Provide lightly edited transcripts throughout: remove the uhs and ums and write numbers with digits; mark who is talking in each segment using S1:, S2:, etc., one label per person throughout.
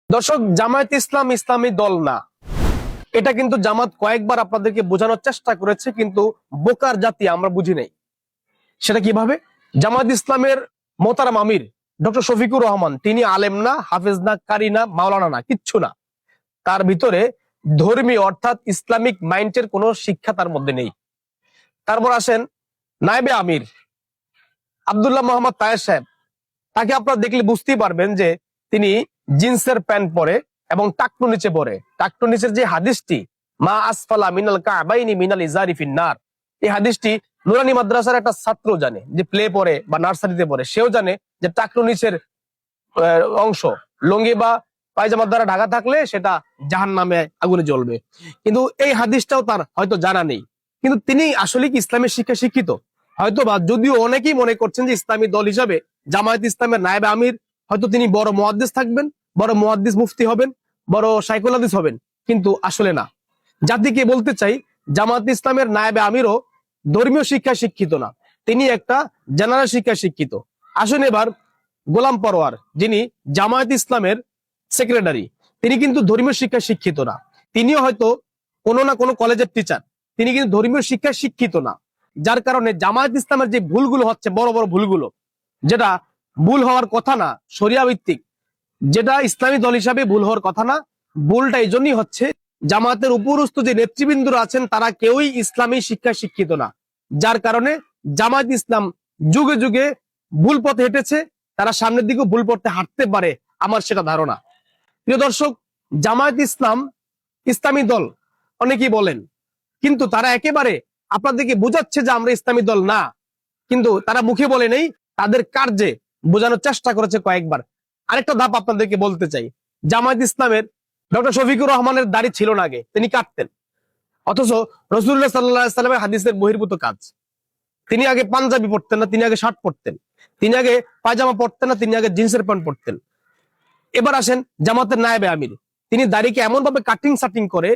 S1: দর্শক, জামায়াত ইসলাম ইসলামী দল না, এটা কিন্তু জামাত কয়েকবার আপনাদেরকে বোঝানোর চেষ্টা করেছে, কিন্তু বোকার জাতি আমরা বুঝি নাই। সেটা কিভাবে? জামায়াত ইসলামের মোহতারাম আমির ডক্টর শফিকুর রহমান, তিনি আলেম না, হাফেজ না, কারি না, মাওলানা না, কিচ্ছু না। তার ভিতরে ধর্মীয় অর্থাৎ ইসলামিক মাইন্ডের কোনো শিক্ষা তার মধ্যে নেই। তারপর আসেন নায়েবে আমির আব্দুল্লাহ মোহাম্মদ তায়ের সাহেব, তাকে আপনারা দেখলে বুঝতেই পারবেন যে তিনি জিন্সের প্যান্ট পরে এবং টাকটু নিচে পরে। টাকটু নিচের যে হাদিসটি, মা আসফালা মিনাল কাবাইনি মিনাল ইজারি ফিন্নার, এই হাদিসটি নুরানি মাদ্রাসার একটা ছাত্র জানে, যে প্লে পড়ে বা নার্সারিতে পড়ে, সেও জানে যে টাকটু নিচের অংশ লুঙ্গি বা পায়জামার দ্বারা ঢাকা থাকলে সেটা জাহান্নামে আগুনে জ্বলবে। কিন্তু এই হাদিসটাও তার হয়তো জানা নেই। কিন্তু তিনি আসলে কি ইসলামের শিক্ষা শিক্ষিত? হয়তো বা, যদিও অনেকেই মনে করছেন যে ইসলামী দল হিসাবে জামায়াত ইসলামের নায়েবে আমির, হয়তো তিনি বড় মুহাদ্দিস থাকবেন, বড় মুহাদ্দিস মুফতি হবেন, বড় শাইখুল হাদিস হবেন, কিন্তু আসলে না। জাতিকে বলতে চাই, জামায়াত ইসলামের নায়েবে আমিরও ধর্মীয় শিক্ষায় শিক্ষিত না, তিনি একটা জেনারেল শিক্ষায় শিক্ষিত। আসুন এবার গোলাম পরোয়ার, যিনি জামায়াত ইসলামের সেক্রেটারি, তিনি কিন্তু ধর্মীয় শিক্ষায় শিক্ষিত না। তিনিও হয়তো কোনো না কোনো কলেজের টিচার, তিনি কিন্তু ধর্মীয় শিক্ষায় শিক্ষিত না। যার কারণে জামায়াত ইসলামের যে ভুলগুলো হচ্ছে, বড় বড় ভুলগুলো, যেটা ভুল হওয়ার কথা না, শরিয়া ভিত্তিক, যেটা ইসলামী দল হিসাবে ভুল হওয়ার কথা না, ভুলটা এই জন্যই হচ্ছে জামায়াতের উপরস্থ যে নেতৃবৃন্দরা আছেন তারা কেউই ইসলামী শিক্ষায় শিক্ষিত না। যার কারণে জামায়াত ইসলাম যুগে যুগে ভুল পথে হেঁটেছে, তারা সামনের দিকেও ভুল পথে হাঁটতে পারে, আমার সেটা ধারণা। প্রিয় দর্শক, জামায়াত ইসলাম ইসলামী দল অনেকেই বলেন, কিন্তু তারা একেবারে আপনাদেরকে বোঝাচ্ছে যে আমরা ইসলামী দল না, কিন্তু তারা মুখে বলে নেই, তাদের কার্যে বোঝানোর চেষ্টা করেছে কয়েকবার। আরেকটা ধাপ আপনাদেরকে বলতে চাই, জামায়াত ইসলামের ডক্টর শফিকুর রহমানের দাড়ি ছিল না আগে, তিনি কাটতেন। অথচ রাসূলুল্লাহ সাল্লাল্লাহু আলাইহি ওয়াসাল্লামের হাদিসের বহির্ভূত কাজ। তিনি আগে পাঞ্জাবি পরতেন না, তিনি আগে শার্ট পরতেন। তিনি আগে পায়জামা পরতেন না, তিনি আগে জিন্সের প্যান্ট পরতেন। এবার আসেন জামাতের নায়েবে আমির, তিনি দাড়িকে এমন ভাবে কাটিং সাটিং করে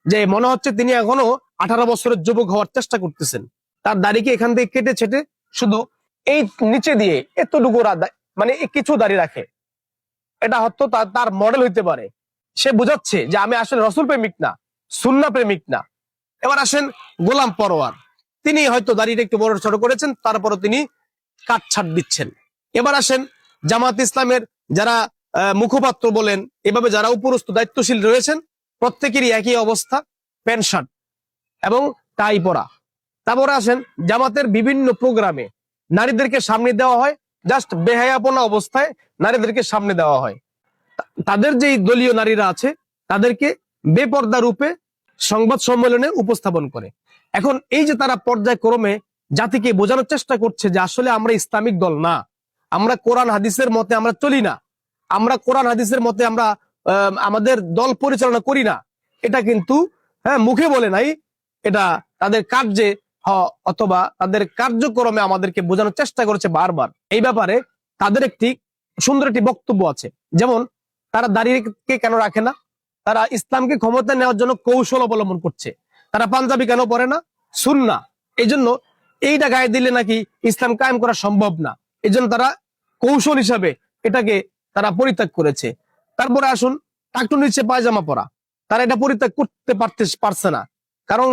S1: যে মনে হচ্ছে তিনি এখনো 18 বছরের যুবক হওয়ার চেষ্টা করতেছেন। তার দাড়িকে এখান থেকে কেটে ছেটে শুধু এই নিচে দিয়ে এতটুকু মানে কিছু দাড়ি রাখে। এটা হয়তো তার মডেল হইতে পারে। সে বোঝাচ্ছে যে আমি আসলে রসুল প্রেমিক না, সুন্নাহ প্রেমিক না। এবার আসেন গোলাম পরোয়ার, তিনি হয়তো দাড়িটা একটু বড় ছোট করেছেন, তারপরও তিনি কাটছাট দিচ্ছেন। এবার আসেন জামাত ইসলামের যারা মুখপাত্র বলেন, এভাবে যারা উপরস্থ দায়িত্বশীল রয়েছেন, প্রত্যেকেরই একই অবস্থা, প্যান্ট শার্ট এবং টাই পরা। তারপরে আসেন জামাতের বিভিন্ন প্রোগ্রামে নারীদেরকে সামনে দেওয়া হয়, জাস্ট বেহায়াপনা অবস্থায় নারীদেরকে সামনে দেওয়া হয়। তাদের যেই দলীয় নারীরা আছে তাদেরকে বেপর্দা রূপে সংবাদ সম্মেলনে উপস্থাপন করে। এখন এই যে তারা পর্যায়ক্রমে জাতিকে বোঝানোর চেষ্টা করছে যে আসলে আমরা ইসলামিক দল না, আমরা কোরআন হাদিসের মতে আমরা চলি না, আমরা কোরআন হাদিসের মতে আমরা আমাদের দল পরিচালনা করি না, এটা কিন্তু মুখে বলে নাই, এটা তাদের কার্যে অথবা তাদের কার্যক্রমে আমাদেরকে বোঝানোর চেষ্টা করেছে বারবার। এই ব্যাপারে তাদের একটি সুন্দর একটি বক্তব্য আছে। যেমন তারা দাঁড়িয়ে কেন রাখে না? তারা ইসলামকে ক্ষমতা নেওয়ার জন্য কৌশল অবলম্বন করছে। তারা পাঞ্জাবি কেন পরে না? সুন্নাহ। এই জন্য এইটা গায়ে দিলে নাকি ইসলাম কায়েম করা সম্ভব না, এই জন্য তারা কৌশল হিসাবে এটাকে তারা পরিত্যাগ করেছে। তারপরে আসুন টাকটু নিচে পায়জামা পরা, তারা এটা পরিত্যাগ করতে পারছে না।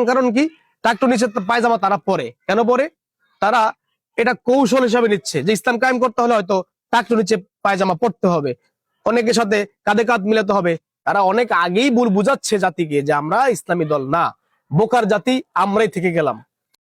S1: কারণ কি? টাকটু নিচে পায়জামা তারা পরে, কেন পরে? তারা এটা কৌশল হিসাবে নিচ্ছে যে ইসলাম কায়েম করতে হলে হয়তো টাকটু নিচে পায়জামা পড়তে হবে, অনেকের সাথে কাঁধে কাঁধ মিলাতে হবে। তারা অনেক আগেই ভুল বুঝাচ্ছে জাতিকে যে আমরা ইসলামী দল না। বোকার জাতি আমরাই থেকে গেলাম।